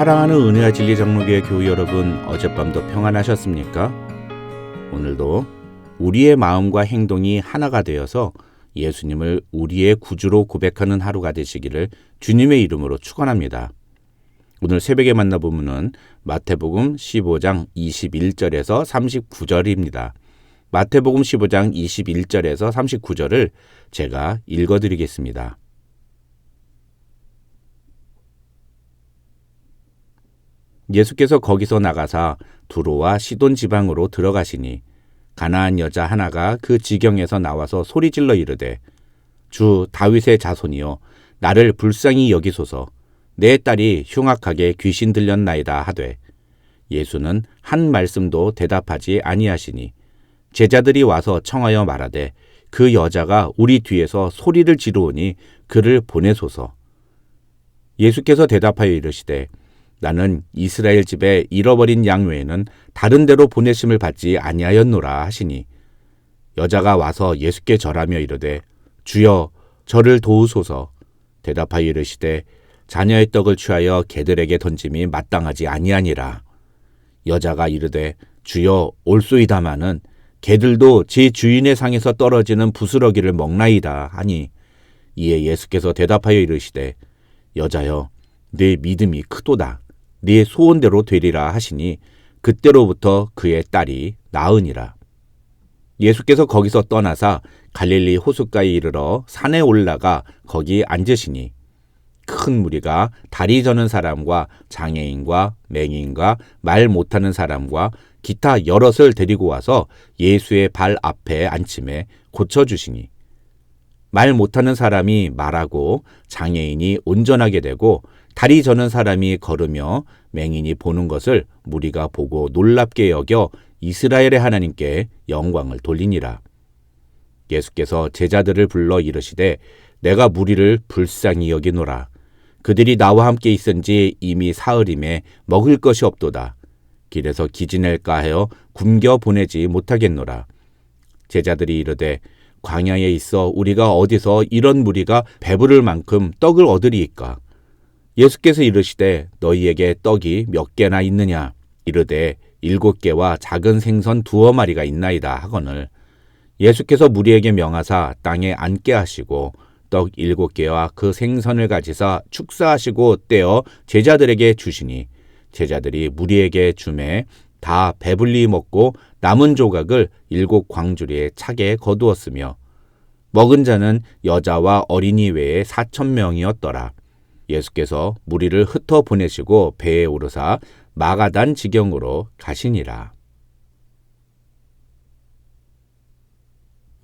사랑하는 은혜와 진리 장로교회 교우 여러분, 어젯밤도 평안하셨습니까? 오늘도 우리의 마음과 행동이 하나가 되어서 예수님을 우리의 구주로 고백하는 하루가 되시기를 주님의 이름으로 축원합니다. 오늘 새벽에 만나보면은 마태복음 15장 21절에서 39절입니다. 마태복음 15장 21절에서 39절을 제가 읽어드리겠습니다. 예수께서 거기서 나가사 두로와 시돈 지방으로 들어가시니 가나안 여자 하나가 그 지경에서 나와서 소리질러 이르되 주 다윗의 자손이여 나를 불쌍히 여기소서 내 딸이 흉악하게 귀신 들렸나이다 하되 예수는 한 말씀도 대답하지 아니하시니 제자들이 와서 청하여 말하되 그 여자가 우리 뒤에서 소리를 지르오니 그를 보내소서. 예수께서 대답하여 이르시되 나는 이스라엘 집에 잃어버린 양 외에는 다른 데로 보내심을 받지 아니하였노라 하시니 여자가 와서 예수께 절하며 이르되 주여 저를 도우소서. 대답하여 이르시되 자녀의 떡을 취하여 개들에게 던짐이 마땅하지 아니하니라. 여자가 이르되 주여 올소이다마는 개들도 제 주인의 상에서 떨어지는 부스러기를 먹나이다 하니 이에 예수께서 대답하여 이르시되 여자여 내 믿음이 크도다. 네 소원대로 되리라 하시니 그때로부터 그의 딸이 나으니라. 예수께서 거기서 떠나사 갈릴리 호숫가에 이르러 산에 올라가 거기 앉으시니 큰 무리가 다리 저는 사람과 장애인과 맹인과 말 못하는 사람과 기타 여럿을 데리고 와서 예수의 발 앞에 앉힘에 고쳐주시니 말 못하는 사람이 말하고 장애인이 온전하게 되고 다리 저는 사람이 걸으며 맹인이 보는 것을 무리가 보고 놀랍게 여겨 이스라엘의 하나님께 영광을 돌리니라. 예수께서 제자들을 불러 이르시되 내가 무리를 불쌍히 여기노라. 그들이 나와 함께 있은지 이미 사흘임에 먹을 것이 없도다. 길에서 기진할까 하여 굶겨 보내지 못하겠노라. 제자들이 이르되 광야에 있어 우리가 어디서 이런 무리가 배부를 만큼 떡을 얻으리이까? 예수께서 이르시되 너희에게 떡이 몇 개나 있느냐? 이르되 7개와 작은 생선 2마리가 있나이다 하거늘 예수께서 무리에게 명하사 땅에 앉게 하시고 떡 7개와 그 생선을 가지사 축사하시고 떼어 제자들에게 주시니 제자들이 무리에게 주매 다 배불리 먹고 남은 조각을 7광주리에 차게 거두었으며 먹은 자는 여자와 어린이 외에 4,000명이었더라. 예수께서 무리를 흩어 보내시고 배에 오르사 마가단 지경으로 가시니라.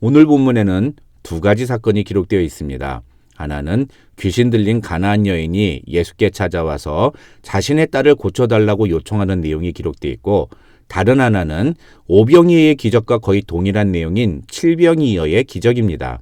오늘 본문에는 2가지 사건이 기록되어 있습니다. 하나는 귀신 들린 가나안 여인이 예수께 찾아와서 자신의 딸을 고쳐달라고 요청하는 내용이 기록되어 있고 다른 하나는 오병이어의 기적과 거의 동일한 내용인 칠병이어의 기적입니다.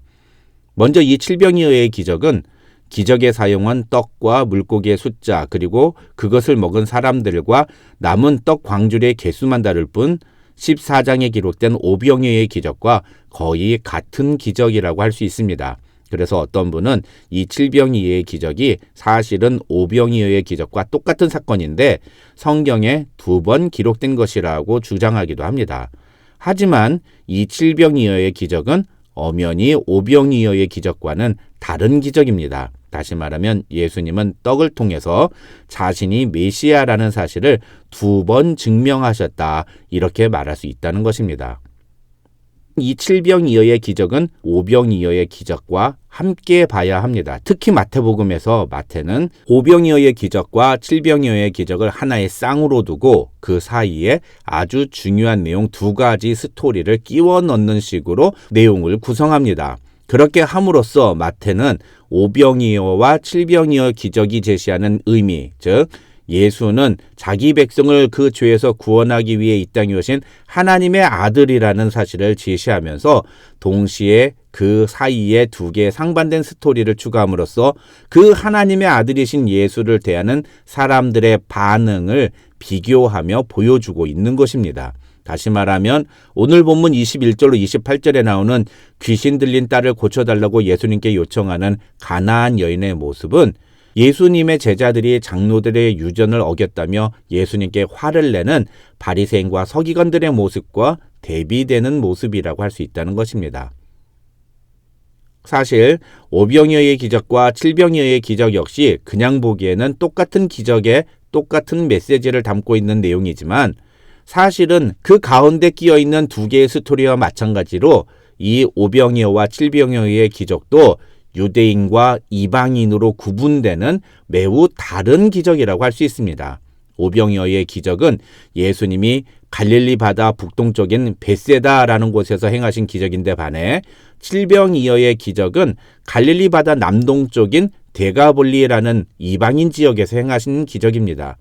먼저 이 칠병이어의 기적은 기적에 사용한 떡과 물고기의 숫자 그리고 그것을 먹은 사람들과 남은 떡 광주리의 개수만 다를 뿐 14장에 기록된 오병이어의 기적과 거의 같은 기적이라고 할 수 있습니다. 그래서 어떤 분은 이 칠병이어의 기적이 사실은 오병이어의 기적과 똑같은 사건인데 성경에 2번 기록된 것이라고 주장하기도 합니다. 하지만 이 칠병이어의 기적은 엄연히 오병이어의 기적과는 다른 기적입니다. 다시 말하면 예수님은 떡을 통해서 자신이 메시아라는 사실을 2번 증명하셨다 이렇게 말할 수 있다는 것입니다. 이 칠병이어의 기적은 오병이어의 기적과 함께 봐야 합니다. 특히 마태복음에서 마태는 오병이어의 기적과 칠병이어의 기적을 하나의 쌍으로 두고 그 사이에 아주 중요한 내용 2가지 스토리를 끼워 넣는 식으로 내용을 구성합니다. 그렇게 함으로써 마태는 오병이어와 칠병이어 기적이 제시하는 의미, 즉 예수는 자기 백성을 그 죄에서 구원하기 위해 이 땅에 오신 하나님의 아들이라는 사실을 제시하면서 동시에 그 사이에 2개의 상반된 스토리를 추가함으로써 그 하나님의 아들이신 예수를 대하는 사람들의 반응을 비교하며 보여주고 있는 것입니다. 다시 말하면 오늘 본문 21절로 28절에 나오는 귀신 들린 딸을 고쳐달라고 예수님께 요청하는 가나안 여인의 모습은 예수님의 제자들이 장로들의 유전을 어겼다며 예수님께 화를 내는 바리새인과 서기관들의 모습과 대비되는 모습이라고 할 수 있다는 것입니다. 사실 오병이어의 기적과 칠병이어의 기적 역시 그냥 보기에는 똑같은 기적에 똑같은 메시지를 담고 있는 내용이지만 사실은 그 가운데 끼어있는 두 개의 스토리와 마찬가지로 이 오병이어와 칠병이어의 기적도 유대인과 이방인으로 구분되는 매우 다른 기적이라고 할 수 있습니다. 오병이어의 기적은 예수님이 갈릴리 바다 북동쪽인 벳세다라는 곳에서 행하신 기적인데 반해 칠병이어의 기적은 갈릴리 바다 남동쪽인 데가볼리라는 이방인 지역에서 행하신 기적입니다.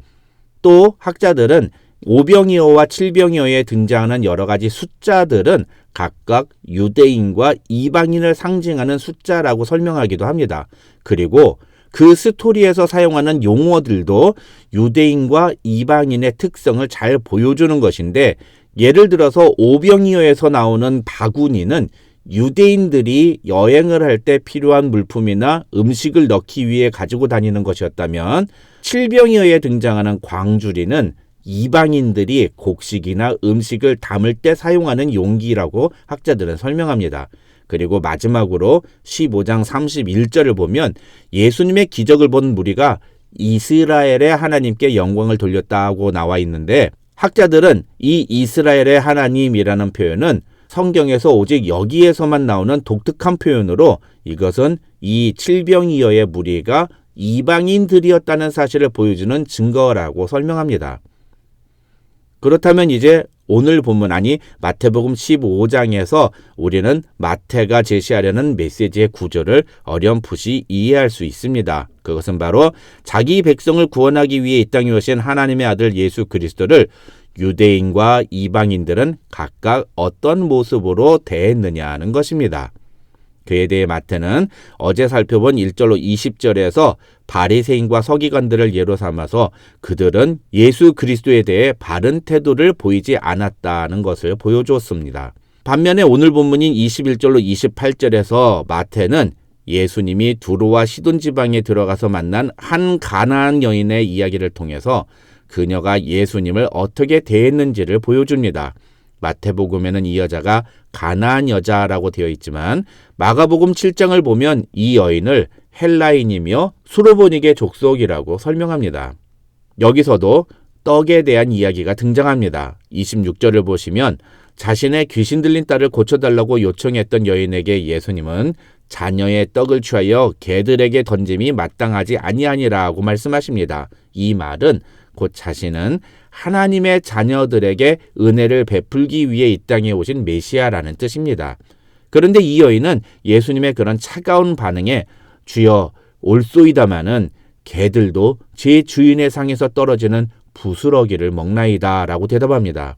또 학자들은 오병이어와 칠병이어에 등장하는 여러 가지 숫자들은 각각 유대인과 이방인을 상징하는 숫자라고 설명하기도 합니다. 그리고 그 스토리에서 사용하는 용어들도 유대인과 이방인의 특성을 잘 보여주는 것인데, 예를 들어서 오병이어에서 나오는 바구니는 유대인들이 여행을 할 때 필요한 물품이나 음식을 넣기 위해 가지고 다니는 것이었다면, 칠병이어에 등장하는 광주리는 이방인들이 곡식이나 음식을 담을 때 사용하는 용기라고 학자들은 설명합니다. 그리고 마지막으로 15장 31절을 보면 예수님의 기적을 본 무리가 이스라엘의 하나님께 영광을 돌렸다고 나와 있는데, 학자들은 이 이스라엘의 하나님이라는 표현은 성경에서 오직 여기에서만 나오는 독특한 표현으로 이것은 이 칠병이어의 무리가 이방인들이었다는 사실을 보여주는 증거라고 설명합니다. 그렇다면 이제 오늘 본문, 아니 마태복음 15장에서 우리는 마태가 제시하려는 메시지의 구조를 어렴풋이 이해할 수 있습니다. 그것은 바로 자기 백성을 구원하기 위해 이 땅에 오신 하나님의 아들 예수 그리스도를 유대인과 이방인들은 각각 어떤 모습으로 대했느냐는 것입니다. 그에 대해 마태는 어제 살펴본 1절로 20절에서 바리새인과 서기관들을 예로 삼아서 그들은 예수 그리스도에 대해 바른 태도를 보이지 않았다는 것을 보여주었습니다. 반면에 오늘 본문인 21절로 28절에서 마태는 예수님이 두로와 시돈 지방에 들어가서 만난 한 가나안 여인의 이야기를 통해서 그녀가 예수님을 어떻게 대했는지를 보여줍니다. 마태복음에는 이 여자가 가나안 여자라고 되어 있지만 마가복음 7장을 보면 이 여인을 헬라인이며 수로보닉의 족속이라고 설명합니다. 여기서도 떡에 대한 이야기가 등장합니다. 26절을 보시면 자신의 귀신 들린 딸을 고쳐달라고 요청했던 여인에게 예수님은 자녀의 떡을 취하여 개들에게 던짐이 마땅하지 아니하니라고 말씀하십니다. 이 말은 곧 자신은 하나님의 자녀들에게 은혜를 베풀기 위해 이 땅에 오신 메시아라는 뜻입니다. 그런데 이 여인은 예수님의 그런 차가운 반응에 주여 올소이다마는 개들도 제 주인의 상에서 떨어지는 부스러기를 먹나이다 라고 대답합니다.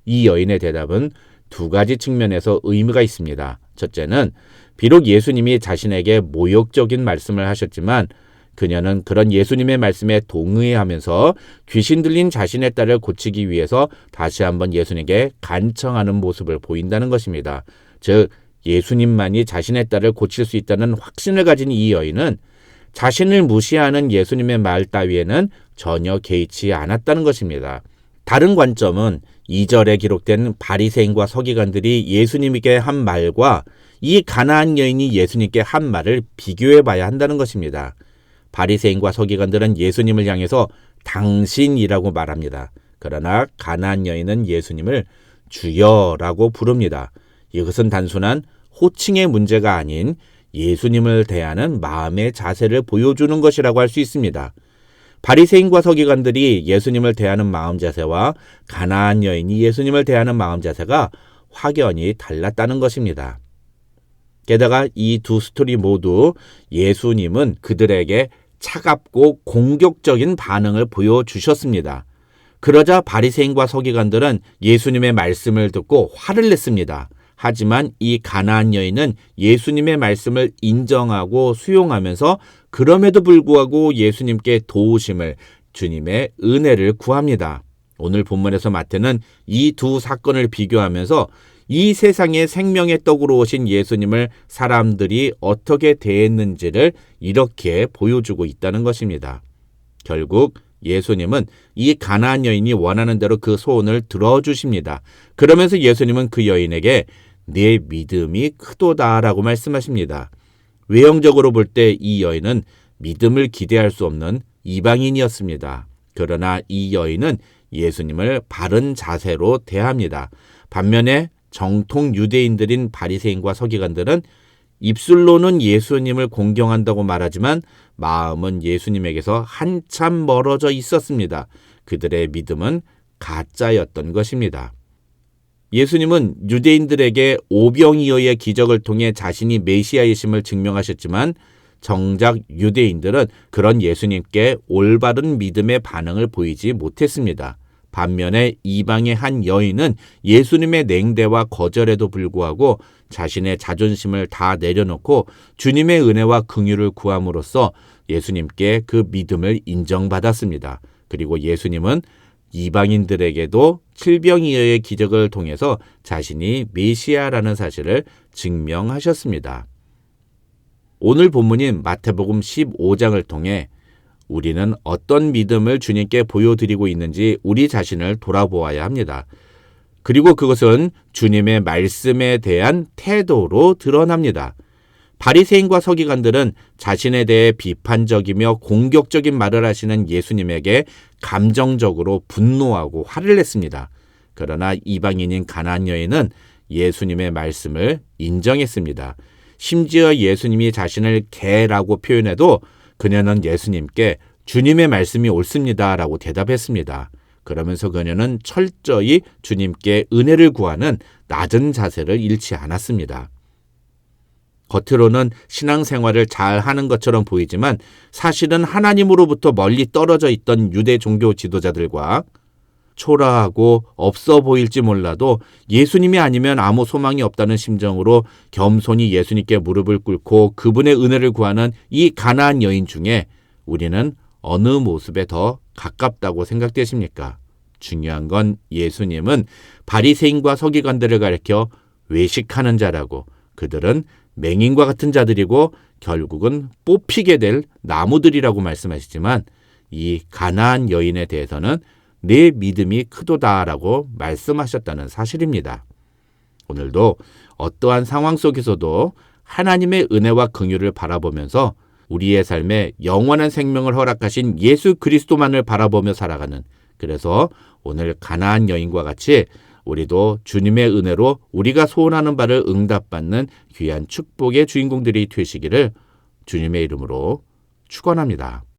이 여인의 대답은 두 가지 측면에서 의미가 있습니다. 첫째는 비록 예수님이 자신에게 모욕적인 말씀을 하셨지만 그녀는 그런 예수님의 말씀에 동의하면서 귀신 들린 자신의 딸을 고치기 위해서 다시 한번 예수님께 간청하는 모습을 보인다는 것입니다. 즉 예수님만이 자신의 딸을 고칠 수 있다는 확신을 가진 이 여인은 자신을 무시하는 예수님의 말 따위에는 전혀 개의치 않았다는 것입니다. 다른 관점은 2절에 기록된 바리새인과 서기관들이 예수님에게 한 말과 이 가나안 여인이 예수님께 한 말을 비교해 봐야 한다는 것입니다. 바리새인과 서기관들은 예수님을 향해서 당신이라고 말합니다. 그러나 가나안 여인은 예수님을 주여라고 부릅니다. 이것은 단순한 호칭의 문제가 아닌 예수님을 대하는 마음의 자세를 보여주는 것이라고 할 수 있습니다. 바리새인과 서기관들이 예수님을 대하는 마음 자세와 가나안 여인이 예수님을 대하는 마음 자세가 확연히 달랐다는 것입니다. 게다가 이 두 스토리 모두 예수님은 그들에게 차갑고 공격적인 반응을 보여주셨습니다. 그러자 바리새인과 서기관들은 예수님의 말씀을 듣고 화를 냈습니다. 하지만 이 가나안 여인은 예수님의 말씀을 인정하고 수용하면서 그럼에도 불구하고 예수님께 도우심을, 주님의 은혜를 구합니다. 오늘 본문에서 마태는 이 두 사건을 비교하면서 이 세상에 생명의 떡으로 오신 예수님을 사람들이 어떻게 대했는지를 이렇게 보여주고 있다는 것입니다. 결국 예수님은 이 가나안 여인이 원하는 대로 그 소원을 들어주십니다. 그러면서 예수님은 그 여인에게 네 믿음이 크도다라고 말씀하십니다. 외형적으로 볼 때 이 여인은 믿음을 기대할 수 없는 이방인이었습니다. 그러나 이 여인은 예수님을 바른 자세로 대합니다. 반면에 정통 유대인들인 바리새인과 서기관들은 입술로는 예수님을 공경한다고 말하지만 마음은 예수님에게서 한참 멀어져 있었습니다. 그들의 믿음은 가짜였던 것입니다. 예수님은 유대인들에게 오병이어의 기적을 통해 자신이 메시아이심을 증명하셨지만 정작 유대인들은 그런 예수님께 올바른 믿음의 반응을 보이지 못했습니다. 반면에 이방의 한 여인은 예수님의 냉대와 거절에도 불구하고 자신의 자존심을 다 내려놓고 주님의 은혜와 긍휼을 구함으로써 예수님께 그 믿음을 인정받았습니다. 그리고 예수님은 이방인들에게도 칠병이어의 기적을 통해서 자신이 메시아라는 사실을 증명하셨습니다. 오늘 본문인 마태복음 15장을 통해 우리는 어떤 믿음을 주님께 보여드리고 있는지 우리 자신을 돌아보아야 합니다. 그리고 그것은 주님의 말씀에 대한 태도로 드러납니다. 바리새인과 서기관들은 자신에 대해 비판적이며 공격적인 말을 하시는 예수님에게 감정적으로 분노하고 화를 냈습니다. 그러나 이방인인 가나안 여인은 예수님의 말씀을 인정했습니다. 심지어 예수님이 자신을 개라고 표현해도 그녀는 예수님께 주님의 말씀이 옳습니다 라고 대답했습니다. 그러면서 그녀는 철저히 주님께 은혜를 구하는 낮은 자세를 잃지 않았습니다. 겉으로는 신앙생활을 잘 하는 것처럼 보이지만 사실은 하나님으로부터 멀리 떨어져 있던 유대 종교 지도자들과 초라하고 없어 보일지 몰라도 예수님이 아니면 아무 소망이 없다는 심정으로 겸손히 예수님께 무릎을 꿇고 그분의 은혜를 구하는 이 가나안 여인 중에 우리는 어느 모습에 더 가깝다고 생각되십니까? 중요한 건 예수님은 바리새인과 서기관들을 가리켜 외식하는 자라고, 그들은 맹인과 같은 자들이고 결국은 뽑히게 될 나무들이라고 말씀하시지만 이 가나안 여인에 대해서는 내 믿음이 크도다라고 말씀하셨다는 사실입니다. 오늘도 어떠한 상황 속에서도 하나님의 은혜와 긍휼을 바라보면서 우리의 삶에 영원한 생명을 허락하신 예수 그리스도만을 바라보며 살아가는, 그래서 오늘 가나안 여인과 같이 우리도 주님의 은혜로 우리가 소원하는 바를 응답받는 귀한 축복의 주인공들이 되시기를 주님의 이름으로 축원합니다.